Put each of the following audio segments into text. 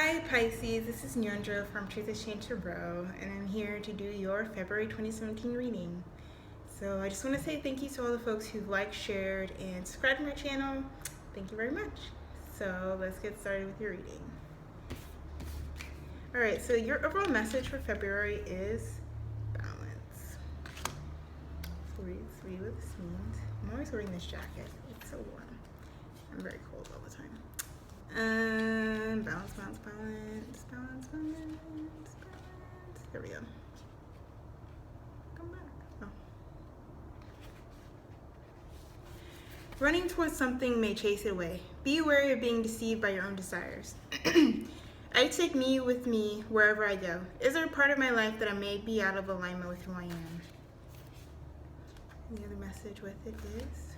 Hi Pisces, this is Nyandra from Truth Exchange Tarot, and I'm here to do your February 2017 reading. So I just want to say thank you to all the folks who liked, shared, and subscribed to my channel. Thank you very much. So let's get started with your reading. Alright, so your overall message for February is balance. So let's read what this means. I'm always wearing this jacket. It's so warm. I'm very cold all the time. Balance. There we go. Come back. Oh. Running towards something may chase it away. Be wary of being deceived by your own desires. I take me with me wherever I go. Is there a part of my life that I may be out of alignment with who I am? The other message with it is,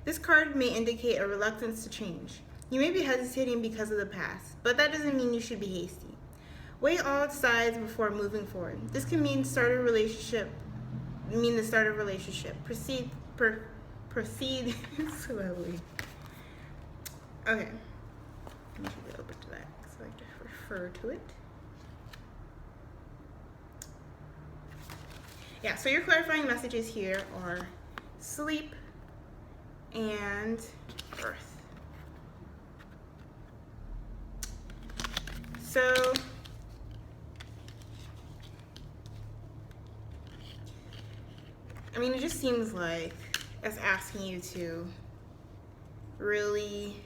this card may indicate a reluctance to change. You may be hesitating because of the past, but that doesn't mean you should be hasty. Weigh all sides before moving forward. This can mean the start of a relationship. Proceed slowly. Okay. Let me keep it open to that so I can refer to it. Yeah, so your clarifying messages here are sleep and earth. So I mean, it just seems like it's asking you to really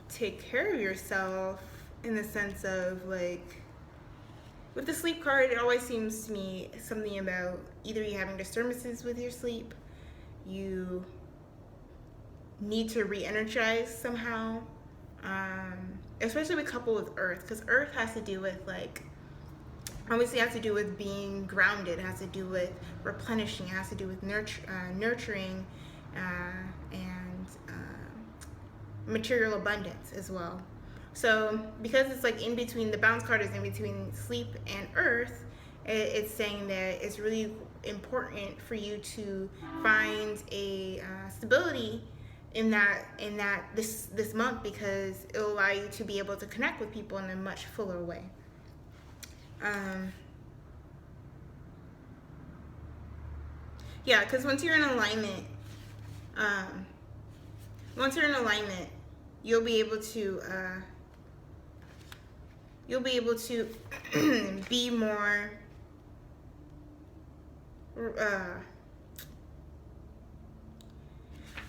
take care of yourself, in the sense of, like, with the sleep card, it always seems to me something about either you having disturbances with your sleep, you need to re-energize somehow, especially with coupled with earth, because earth has to do with, like, obviously it has to do with being grounded, it has to do with replenishing, it has to do with nurturing and material abundance as well. So because it's like in between, the balance card is in between sleep and earth, it's saying that it's really important for you to find a stability in this month, because it will allow you to be able to connect with people in a much fuller way. Yeah, because once you're in alignment, you'll be able to be more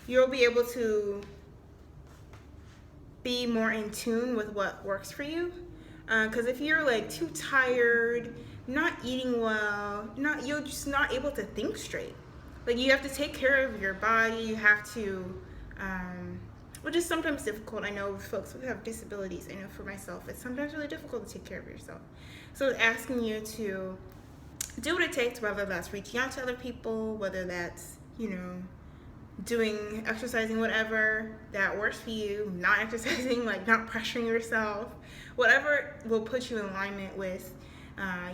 you'll be able to be more in tune with what works for you. Because if you're like too tired, not eating well, you're just not able to think straight. Like, you have to take care of your body. You have to, which is sometimes difficult. I know folks who have disabilities. I know for myself, it's sometimes really difficult to take care of yourself. So it's asking you to do what it takes, whether that's reaching out to other people, whether that's, exercising, whatever that works for you, not exercising, like not pressuring yourself, whatever will put you in alignment with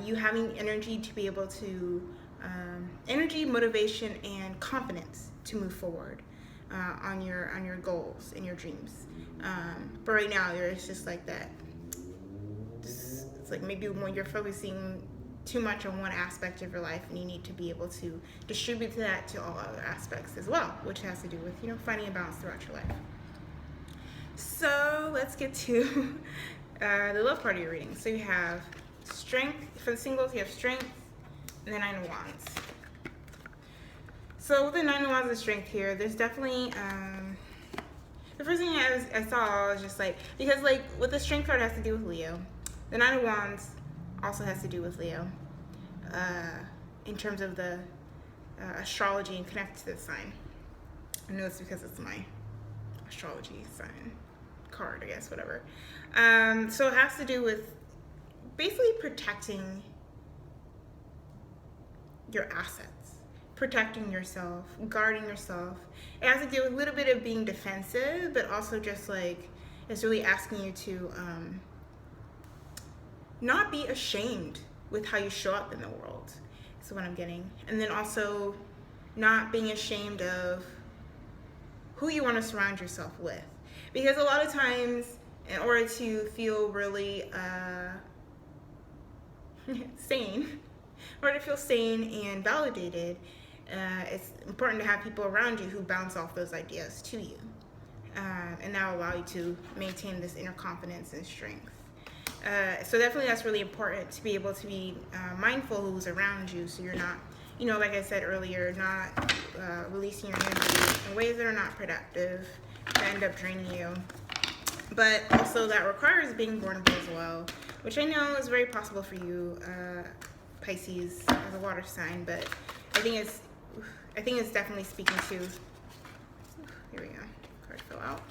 you having energy to be able to, energy, motivation, and confidence to move forward on your goals and your dreams. But right now, it's just like that. It's like maybe when you're focusing too much on one aspect of your life, and you need to be able to distribute that to all other aspects as well, which has to do with finding a balance throughout your life. So let's get to the love part of your reading. So you have strength. For the singles, you have strength and the Nine of Wands. So with the Nine of Wands and strength here, there's definitely the first thing I saw was just like, because like with the strength card, it has to do with Leo. The Nine of Wands also has to do with Leo, in terms of the astrology and connected to the sign. I know it's because it's my astrology sign card, I guess, whatever. So it has to do with basically protecting your assets, protecting yourself, guarding yourself. It has to do with a little bit of being defensive, but also just like, it's really asking you to not be ashamed with how you show up in the world. Is what I'm getting. And then also not being ashamed of who you want to surround yourself with. Because a lot of times, in order to feel really sane, in order to feel sane and validated, it's important to have people around you who bounce off those ideas to you. And that will allow you to maintain this inner confidence and strength. So definitely that's really important, to be able to be mindful who's around you, so you're not, like I said earlier, not releasing your energy in ways that are not productive, that end up draining you. But also that requires being vulnerable as well, which I know is very possible for you, Pisces, as a water sign, but I think it's definitely speaking to, here we go, card fell out.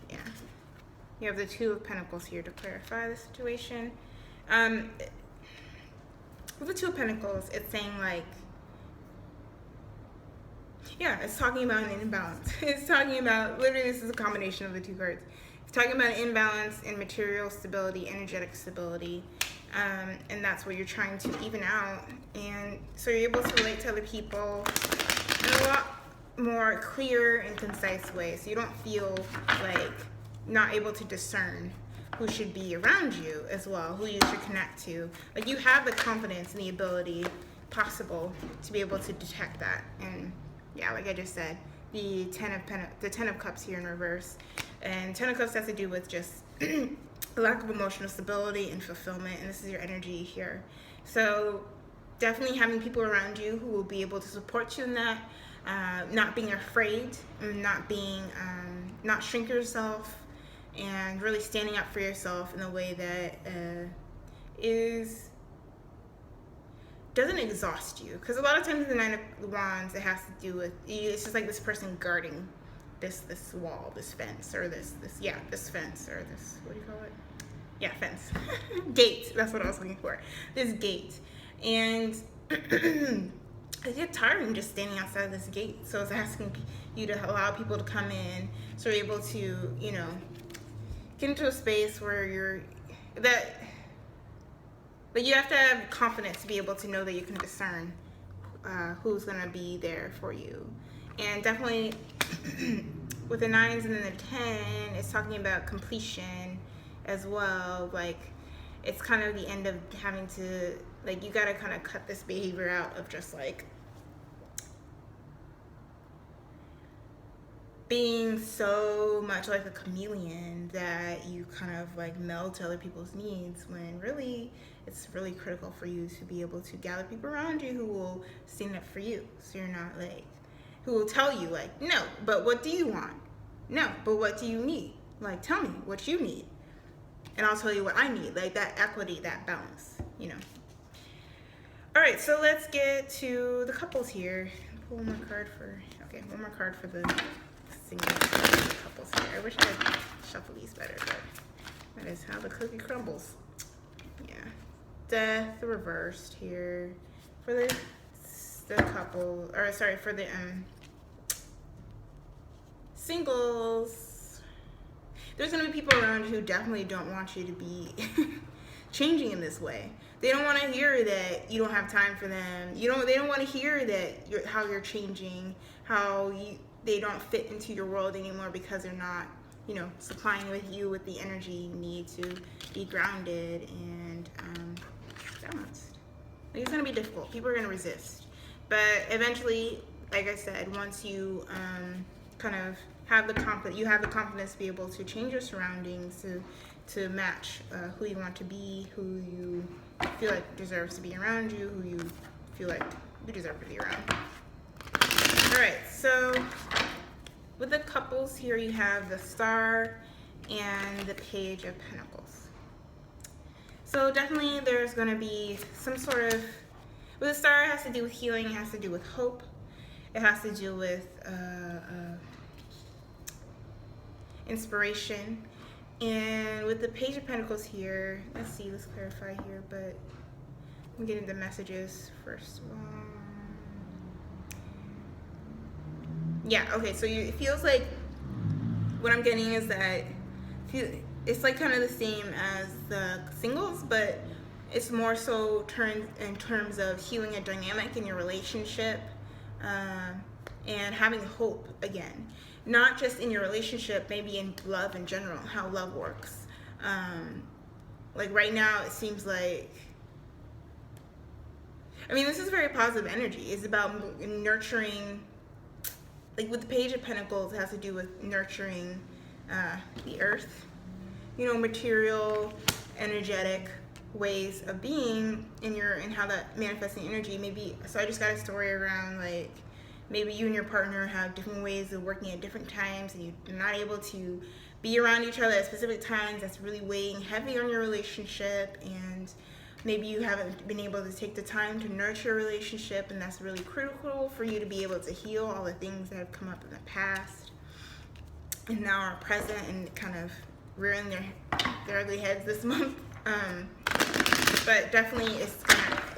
Yeah. You have the Two of Pentacles here to clarify the situation. With the Two of Pentacles, it's saying like, yeah, it's talking about an imbalance. It's talking about, literally this is a combination of the two cards. It's talking about an imbalance in material stability, energetic stability, and that's what you're trying to even out. And so you're able to relate to other people in a lot more clear and concise way. So you don't feel like not able to discern who should be around you as well, who you should connect to. Like, you have the confidence and the ability possible to be able to detect that. And yeah, like I just said, the Ten of Cups here in reverse. And Ten of Cups has to do with just a lack of emotional stability and fulfillment, and this is your energy here. So definitely having people around you who will be able to support you in that, not being afraid, not shrink yourself, and really standing up for yourself in a way that doesn't exhaust you. Because a lot of times with the Nine of Wands, it has to do with, it's just like this person guarding this wall, this fence, or this fence, or this, what do you call it? Yeah, fence. Gate, that's what I was looking for. This gate. And it gets tiring just standing outside this gate. So it's asking you to allow people to come in, so you're able to, get into a space where but you have to have confidence to be able to know that you can discern who's going to be there for you. And definitely with the 9s and then the 10, it's talking about completion as well. Like, it's kind of the end of having to, like, you got to kind of cut this behavior out of just like being so much like a chameleon that you kind of like meld to other people's needs, when really it's really critical for you to be able to gather people around you who will stand up for you. So you're not like, who will tell you like, no, but what do you want? No, but what do you need? Like, tell me what you need, and I'll tell you what I need. Like, that equity, that balance, All right, so let's get to the couples here. Pull one more card for the single couples here. I wish I could shuffle these better, but that is how the cookie crumbles. Yeah. Death reversed here for the couple, or sorry, for the singles. There's going to be people around you who definitely don't want you to be changing in this way. They don't want to hear that you don't have time for them. They don't want to hear that how you're changing, they don't fit into your world anymore because they're not, supplying you with the energy you need to be grounded and balanced. Like, it's going to be difficult. People are going to resist. But eventually, like I said, once you kind of have the confidence to be able to change your surroundings to match who you want to be, who you feel like deserves to be around you, who you feel like you deserve to be around. All right, so with the couples here, you have the Star and the Page of Pentacles. So definitely there's going to be some sort of, with the Star, it has to do with healing, it has to do with hope, it has to do with inspiration. And with the Page of Pentacles here, let's clarify here, but I'm getting the messages first of all. Yeah, okay, so it feels like, what I'm getting is that it's like kind of the same as the singles, but it's more so in terms of healing a dynamic in your relationship, and having hope again, not just in your relationship, maybe in love in general, how love works. Like right now it seems like, I mean, this is very positive energy. It's about nurturing, like with the Page of Pentacles, it has to do with nurturing the earth, you know, material, energetic ways of being in how that manifesting energy. Maybe, so I just got a story around like maybe you and your partner have different ways of working at different times, and you're not able to be around each other at specific times. That's really weighing heavy on your relationship, and maybe you haven't been able to take the time to nurture a relationship, and that's really critical for you to be able to heal all the things that have come up in the past and now are present and kind of rearing their ugly heads this month. But definitely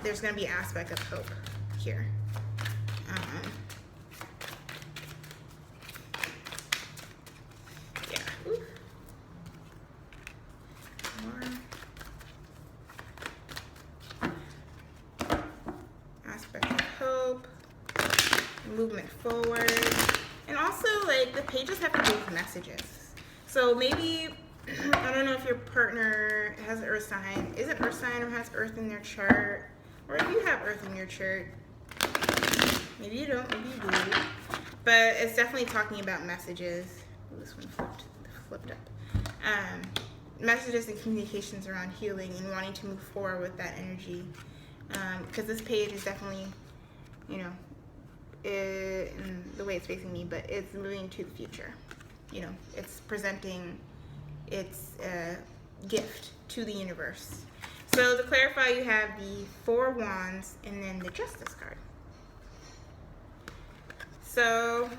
there's gonna be an aspect of hope here. Yeah. Ooh. More aspect of hope, movement forward, and also like the pages have to do with messages. So maybe, I don't know if your partner has an earth sign, is an earth sign, or has earth in their chart, or if you have earth in your chart. Maybe you don't, maybe you do. But it's definitely talking about messages. Ooh, this one flipped up. Messages and communications around healing and wanting to move forward with that energy. Because this page is definitely, you know, in the way it's facing me, but it's moving to the future. You know, it's presenting its gift to the universe. So to clarify, you have the Four Wands and then the Justice card. So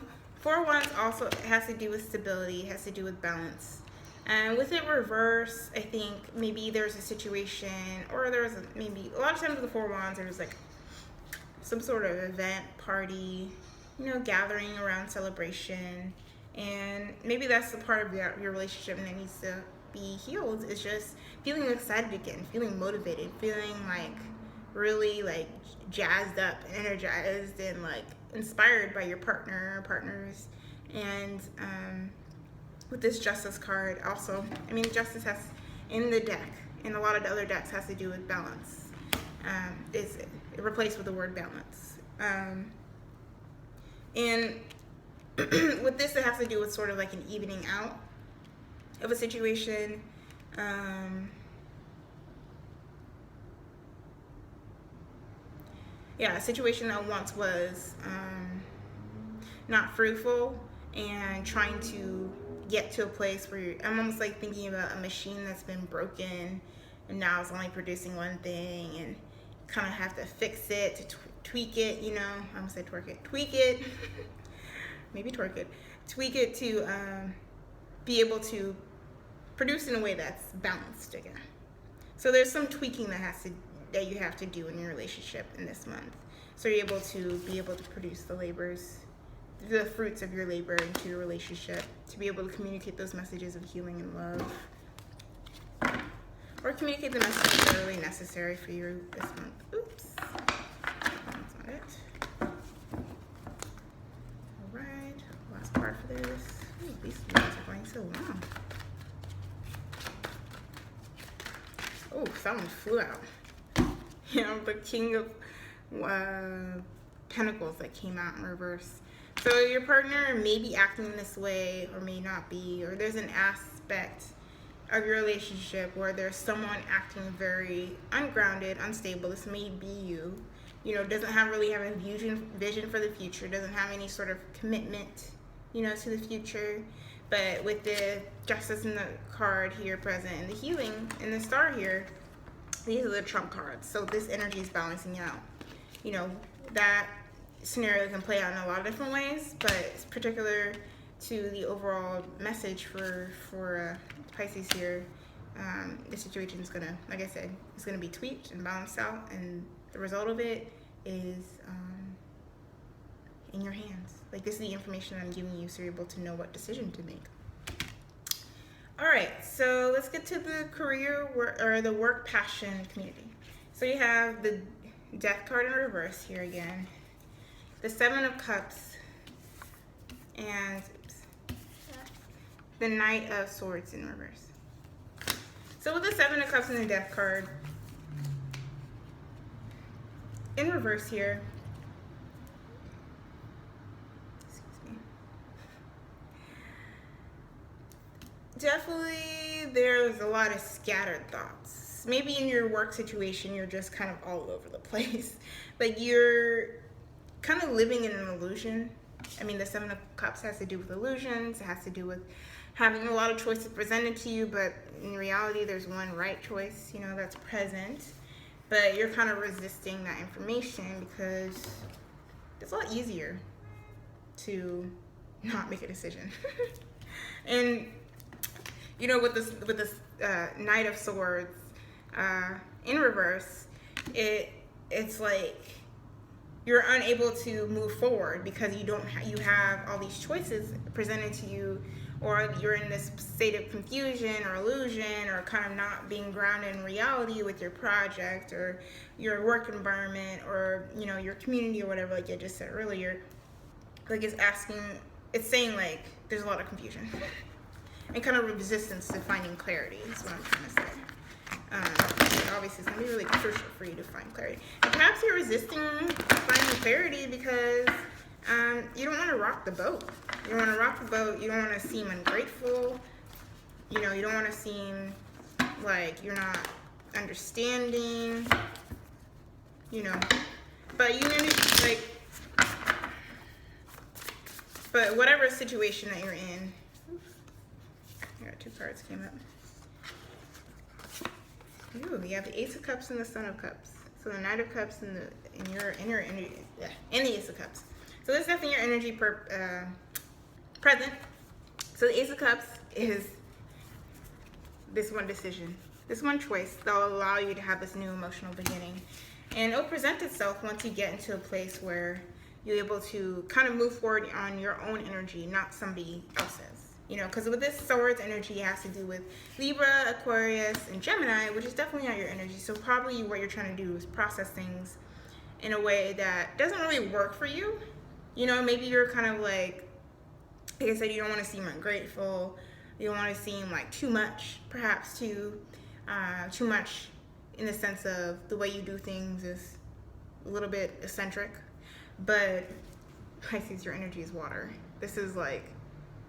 Four Wands also has to do with stability, has to do with balance. And with it reverse, I think maybe there's a situation, or maybe a lot of times with the Four Wands, there's like some sort of event, party, you know, gathering around celebration. And maybe that's the part of your relationship that needs to be healed. It's just feeling excited again, feeling motivated, feeling like really like jazzed up, energized, and like inspired by your partner or partners. And with this Justice card also, I mean, Justice has in the deck, and a lot of the other decks, has to do with balance. It's replaced with the word balance. And with this, it has to do with sort of like an evening out of a situation. Yeah, a situation that once was not fruitful, and trying to get to a place where I'm almost like thinking about a machine that's been broken and now it's only producing one thing, and kind of have to fix it, to tweak it, you know. I almost said twerk it. Tweak it. Maybe twerk it. Tweak it to be able to produce in a way that's balanced again. So there's some tweaking that you have to do in your relationship in this month. So you're able to produce the fruits of your labor into your relationship, to be able to communicate those messages of healing and love, or communicate the messages that are really necessary for you this month. Oops, that's not it. All right, last card for this. Ooh, these ones are going so long. Oh, someone flew out. You know, the King of Pentacles that came out in reverse. So your partner may be acting this way, or may not be, or there's an aspect of your relationship where there's someone acting very ungrounded, unstable. This may be you. You know, doesn't really have a vision for the future, doesn't have any sort of commitment, you know, to the future. But with the Justice in the card here present, and the healing and the Star here, these are the trump cards. So this energy is balancing out. You know, that scenario can play out in a lot of different ways, but it's particular to the overall message for Pisces here. The situation is gonna, like I said, it's gonna be tweaked and balanced out, and the result of it is in your hands. Like, this is the information I'm giving you, so you're able to know what decision to make. All right, so let's get to the career or the work passion community. So you have the Death card in reverse here again. The Seven of Cups And the Knight of Swords in reverse. So with the Seven of Cups and the Death card, in reverse here, excuse me, definitely there's a lot of scattered thoughts. Maybe in your work situation, you're just kind of all over the place. Like you're kind of living in an illusion. I mean, the Seven of Cups has to do with illusions. It has to do with having a lot of choices presented to you, but in reality, there's one right choice, you know, that's present. But you're kind of resisting that information because it's a lot easier to not make a decision. And you know, with this Knight of Swords in reverse, it's like you're unable to move forward because you have all these choices presented to you, or you're in this state of confusion or illusion, or kind of not being grounded in reality with your project or your work environment, or you know, your community or whatever, like I just said earlier. Like it's saying like there's a lot of confusion and kind of resistance to finding clarity is what I'm trying to say. Obviously, it's going to be really crucial for you to find clarity. And perhaps you're resisting finding clarity because you don't want to rock the boat. You don't want to rock the boat. You don't want to seem ungrateful. You know, you don't want to seem like you're not understanding. You know, but you know, like, but whatever situation that you're in. I got two cards came up. Ooh, you have the Ace of Cups and the Son of Cups. So the Knight of Cups and your inner energy, and the Ace of Cups. So this is definitely your energy present. So the Ace of Cups is this one decision, this one choice that will allow you to have this new emotional beginning. And it'll present itself once you get into a place where you're able to kind of move forward on your own energy, not somebody else's. You know, because with this Swords energy, it has to do with Libra, Aquarius, and Gemini, which is definitely not your energy. So probably what you're trying to do is process things in a way that doesn't really work for you. You know, maybe you're kind of like I said, you don't want to seem ungrateful. You don't want to seem like too much, perhaps too much in the sense of the way you do things is a little bit eccentric. But Pisces, your energy is water. This is like,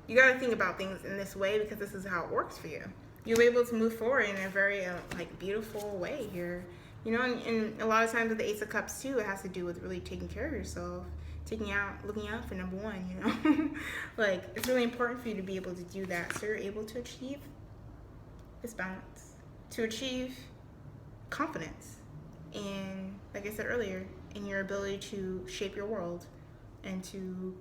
you got to think about things in this way because this is how it works for you. You're able to move forward in a very like beautiful way here. You know, and a lot of times with the Ace of Cups too, it has to do with really taking care of yourself, looking out for number one, you know. Like, it's really important for you to be able to do that so you're able to achieve this balance, to achieve confidence in, like I said earlier, in your ability to shape your world and to,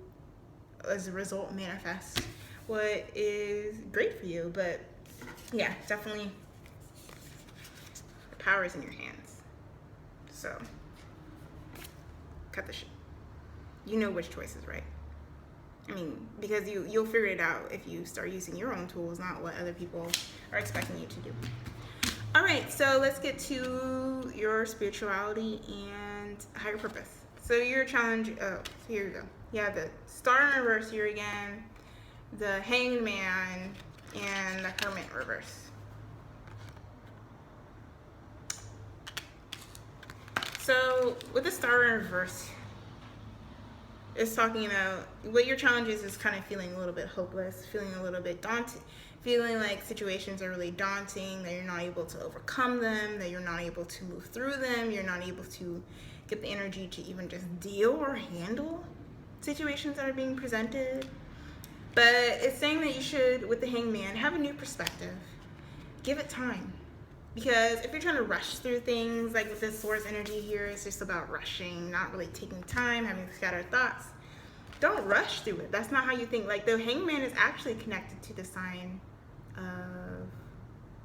as a result, manifest what is great for you. But yeah, definitely the power is in your hands. So cut the shit. You know which choice is right. I mean, because you'll figure it out if you start using your own tools, not what other people are expecting you to do. All right, so let's get to your spirituality and higher purpose. So your challenge, so here you go. You have the Star in reverse here again, the Hanged Man, and the Hermit in reverse. So with the Star in reverse, it's talking about what your challenge is kind of feeling a little bit hopeless, feeling a little bit daunted, feeling like situations are really daunting, that you're not able to overcome them, that you're not able to move through them, you're not able to get the energy to even just deal or handle situations that are being presented. But it's saying that you should, with the Hangman, have a new perspective. Give it time. Because if you're trying to rush through things, like with this Swords energy here, it's just about rushing, not really taking time, having scattered thoughts. Don't rush through it. That's not how you think. Like, the Hangman is actually connected to the sign of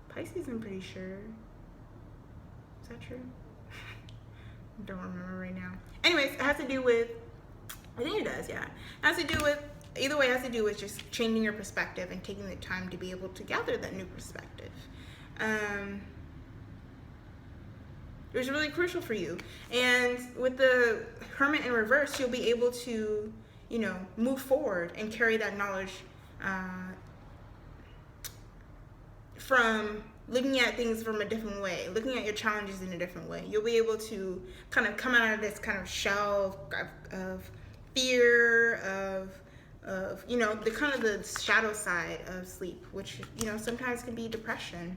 Pisces, I'm pretty sure. Is that true? I don't remember right now. Anyways, it has to do with, I think it does, yeah. It has to do with, either way, it has to do with just changing your perspective and taking the time to be able to gather that new perspective. It was really crucial for you. And with the Hermit in reverse, you'll be able to, move forward and carry that knowledge from looking at things from a different way, looking at your challenges in a different way. You'll be able to kind of come out of this kind of shell of fear, of the kind of the shadow side of sleep, which sometimes can be depression,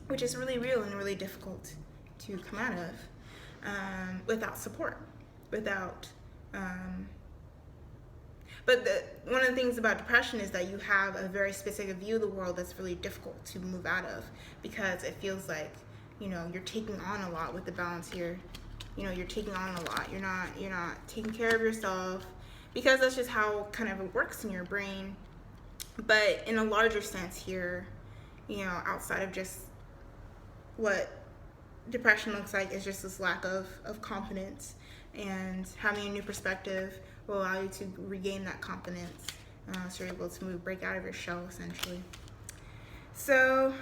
which is really real and really difficult to come out of without support, without. But one of the things about depression is that you have a very specific view of the world that's really difficult to move out of, because it feels like, you're taking on a lot with the balance here. You're taking on a lot. You're not taking care of yourself, because that's just how kind of it works in your brain. But in a larger sense here, outside of just what depression looks like, is just this lack of confidence, and having a new perspective will allow you to regain that confidence, so you're able to break out of your shell, essentially. So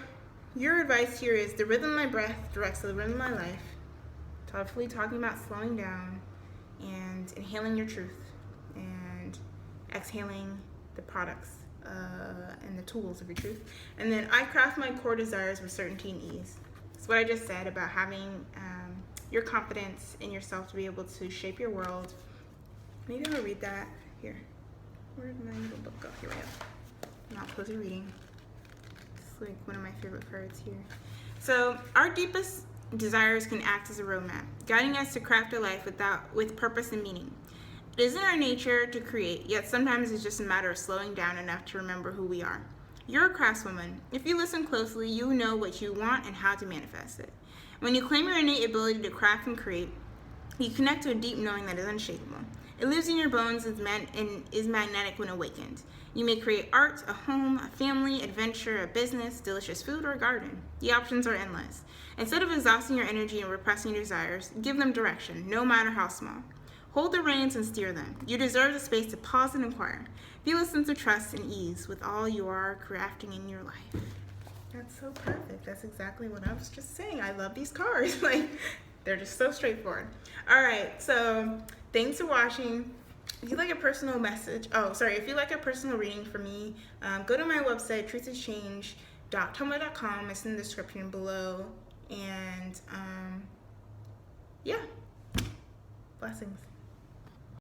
your advice here is: the rhythm of my breath directs the rhythm of my life. Hopefully talking about slowing down and inhaling your truth and exhaling the products and the tools of your truth. And then I craft my core desires with certainty and ease. It's what I just said about having your confidence in yourself to be able to shape your world. Maybe I'll read that here. Where did my little book go? Here we go. I'm not closely reading. It's like one of my favorite cards here. So our deepest desires can act as a roadmap, guiding us to craft a life with purpose and meaning. It is in our nature to create, yet sometimes it's just a matter of slowing down enough to remember who we are. You're a craftswoman. If you listen closely, you know what you want and how to manifest it. When you claim your innate ability to craft and create, you connect to a deep knowing that is unshakable. It lives in your bones and is magnetic when awakened. You may create art, a home, a family, adventure, a business, delicious food, or a garden. The options are endless. Instead of exhausting your energy and repressing your desires, give them direction, no matter how small. Hold the reins and steer them. You deserve the space to pause and inquire. Feel a sense of trust and ease with all you are crafting in your life. That's so perfect. That's exactly what I was just saying. I love these cards. They're just so straightforward. All right, so thanks for watching. If you like a personal if you like a personal reading from me, go to my website, truthichange.tumblr.com. It's in the description below. And yeah, blessings.